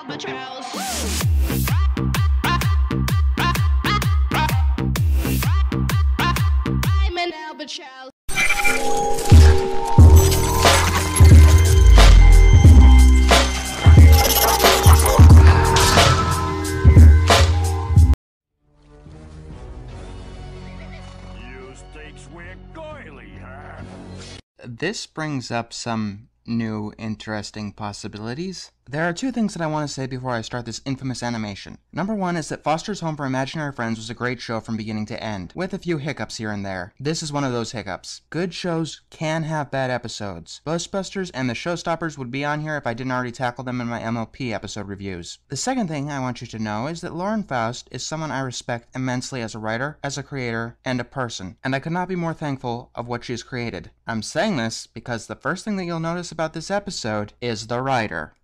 I'm an albatross. This brings up some new, interesting possibilities. There are two things that I want to say before I start this infamous animation. Number one is that Foster's Home for Imaginary Friends was a great show from beginning to end, with a few hiccups here and there. This is one of those hiccups. Good shows can have bad episodes. Ghostbusters and the Showstoppers would be on here if I didn't already tackle them in my MLP episode reviews. The second thing I want you to know is that Lauren Faust is someone I respect immensely as a writer, as a creator, and a person, and I could not be more thankful of what she has created. I'm saying this because the first thing that you'll notice about this episode is the writer.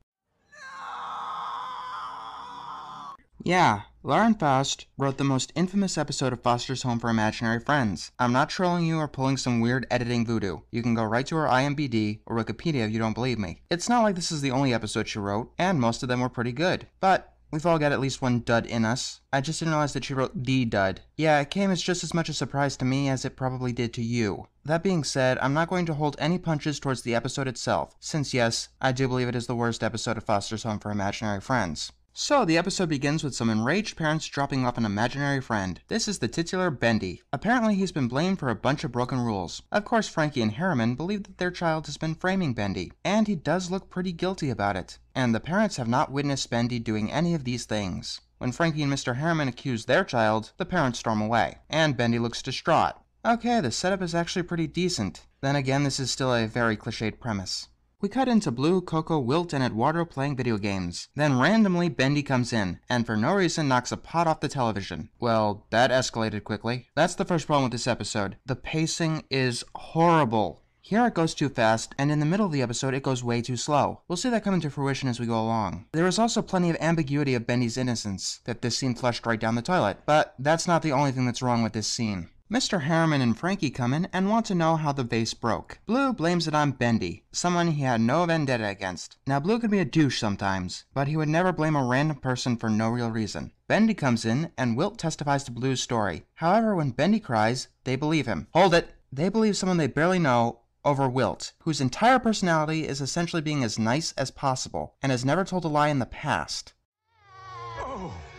Yeah, Lauren Faust wrote the most infamous episode of Foster's Home for Imaginary Friends. I'm not trolling you or pulling some weird editing voodoo. You can go right to her IMDb or Wikipedia if you don't believe me. It's not like this is the only episode she wrote, and most of them were pretty good. But we've all got at least one dud in us. I just didn't realize that she wrote the dud. Yeah, it came as just as much a surprise to me as it probably did to you. That being said, I'm not going to hold any punches towards the episode itself, since yes, I do believe it is the worst episode of Foster's Home for Imaginary Friends. So, the episode begins with some enraged parents dropping off an imaginary friend. This is the titular Bendy. Apparently, he's been blamed for a bunch of broken rules. Of course, Frankie and Harriman believe that their child has been framing Bendy, and he does look pretty guilty about it. And the parents have not witnessed Bendy doing any of these things. When Frankie and Mr. Harriman accuse their child, the parents storm away, and Bendy looks distraught. Okay, the setup is actually pretty decent. Then again, this is still a very cliched premise. We cut into Blue, Coco, Wilt, and Eduardo playing video games. Then randomly Bendy comes in, and for no reason knocks a pot off the television. Well, that escalated quickly. That's the first problem with this episode. The pacing is horrible. Here it goes too fast, and in the middle of the episode it goes way too slow. We'll see that come into fruition as we go along. There is also plenty of ambiguity of Bendy's innocence, that this scene flushed right down the toilet. But that's not the only thing that's wrong with this scene. Mr. Harriman and Frankie come in and want to know how the vase broke. Blue blames it on Bendy, someone he had no vendetta against. Now Blue can be a douche sometimes, but he would never blame a random person for no real reason. Bendy comes in and Wilt testifies to Blue's story. However, when Bendy cries, they believe him. Hold it! They believe someone they barely know over Wilt, whose entire personality is essentially being as nice as possible, and has never told a lie in the past.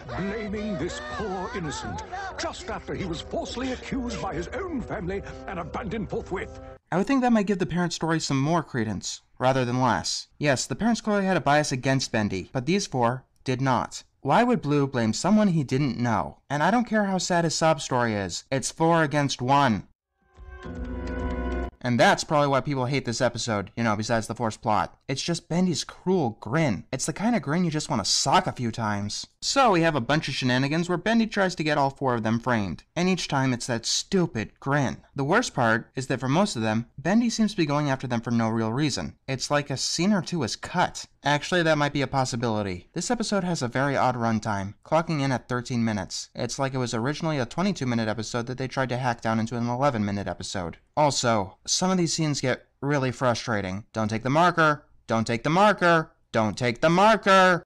Blaming this poor innocent, just after he was falsely accused by his own family and abandoned forthwith. I would think that might give the parents' story some more credence, rather than less. Yes, the parents clearly had a bias against Bendy, but these four did not. Why would Blue blame someone he didn't know? And I don't care how sad his sob story is, it's 4 against 1. And that's probably why people hate this episode, besides the forced plot. It's just Bendy's cruel grin. It's the kind of grin you just want to sock a few times. So we have a bunch of shenanigans where Bendy tries to get all 4 of them framed. And each time it's that stupid grin. The worst part is that for most of them, Bendy seems to be going after them for no real reason. It's like a scene or two is cut. Actually, that might be a possibility. This episode has a very odd runtime, clocking in at 13 minutes. It's like it was originally a 22-minute episode that they tried to hack down into an 11-minute episode. Also, some of these scenes get really frustrating. Don't take the marker! Don't take the marker! Don't take the marker!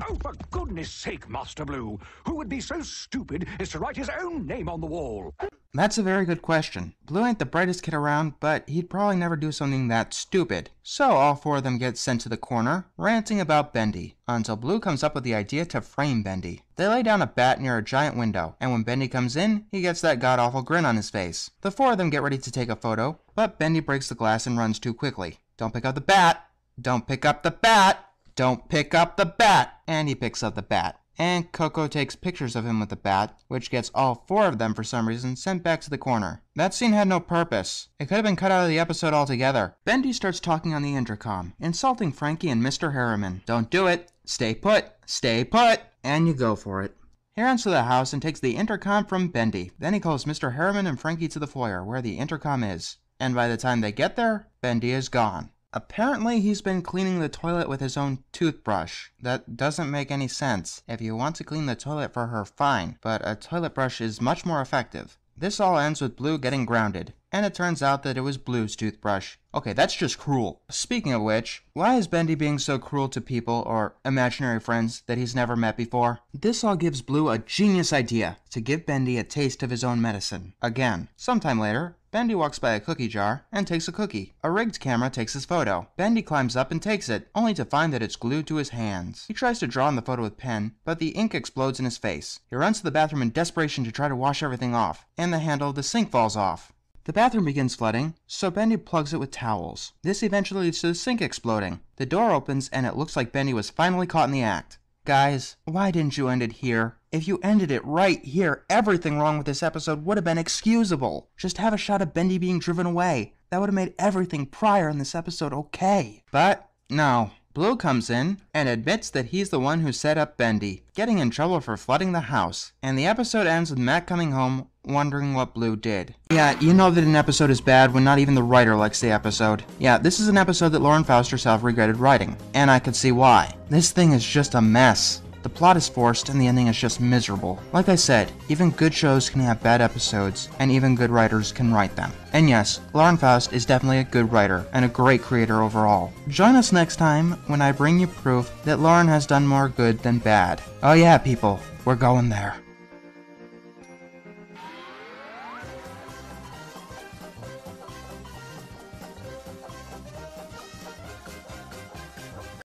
Oh, for goodness sake, Master Blue, who would be so stupid as to write his own name on the wall? That's a very good question. Blue ain't the brightest kid around, but he'd probably never do something that stupid. So all 4 of them get sent to the corner, ranting about Bendy, until Blue comes up with the idea to frame Bendy. They lay down a bat near a giant window, and when Bendy comes in, he gets that god-awful grin on his face. The 4 of them get ready to take a photo, but Bendy breaks the glass and runs too quickly. Don't pick up the bat! Don't pick up the bat! Don't pick up the bat! And he picks up the bat. And Coco takes pictures of him with the bat, which gets all 4 of them for some reason sent back to the corner. That scene had no purpose. It could have been cut out of the episode altogether. Bendy starts talking on the intercom, insulting Frankie and Mr. Harriman. Don't do it! Stay put! Stay put! And you go for it. He runs to the house and takes the intercom from Bendy. Then he calls Mr. Harriman and Frankie to the foyer, where the intercom is. And by the time they get there, Bendy is gone. Apparently, he's been cleaning the toilet with his own toothbrush. That doesn't make any sense. If you want to clean the toilet for her, fine, but a toilet brush is much more effective. This all ends with Blue getting grounded. and it turns out that it was Blue's toothbrush. Okay, that's just cruel. Speaking of which, why is Bendy being so cruel to people or imaginary friends that he's never met before? This all gives Blue a genius idea to give Bendy a taste of his own medicine. Again, sometime later, Bendy walks by a cookie jar and takes a cookie. A rigged camera takes his photo. Bendy climbs up and takes it, only to find that it's glued to his hands. He tries to draw on the photo with pen, but the ink explodes in his face. He runs to the bathroom in desperation to try to wash everything off, and the handle of the sink falls off. The bathroom begins flooding, so Bendy plugs it with towels. This eventually leads to the sink exploding. The door opens and it looks like Bendy was finally caught in the act. Guys, why didn't you end it here? If you ended it right here, everything wrong with this episode would have been excusable. Just have a shot of Bendy being driven away. That would have made everything prior in this episode okay. But no. Blue comes in and admits that he's the one who set up Bendy, getting in trouble for flooding the house. And the episode ends with Matt coming home, wondering what Blue did. Yeah, you know that an episode is bad when not even the writer likes the episode. Yeah, this is an episode that Lauren Faust herself regretted writing, and I could see why. This thing is just a mess. The plot is forced and the ending is just miserable. Like I said, even good shows can have bad episodes, and even good writers can write them. And yes, Lauren Faust is definitely a good writer, and a great creator overall. Join us next time when I bring you proof that Lauren has done more good than bad. Oh yeah, people, we're going there.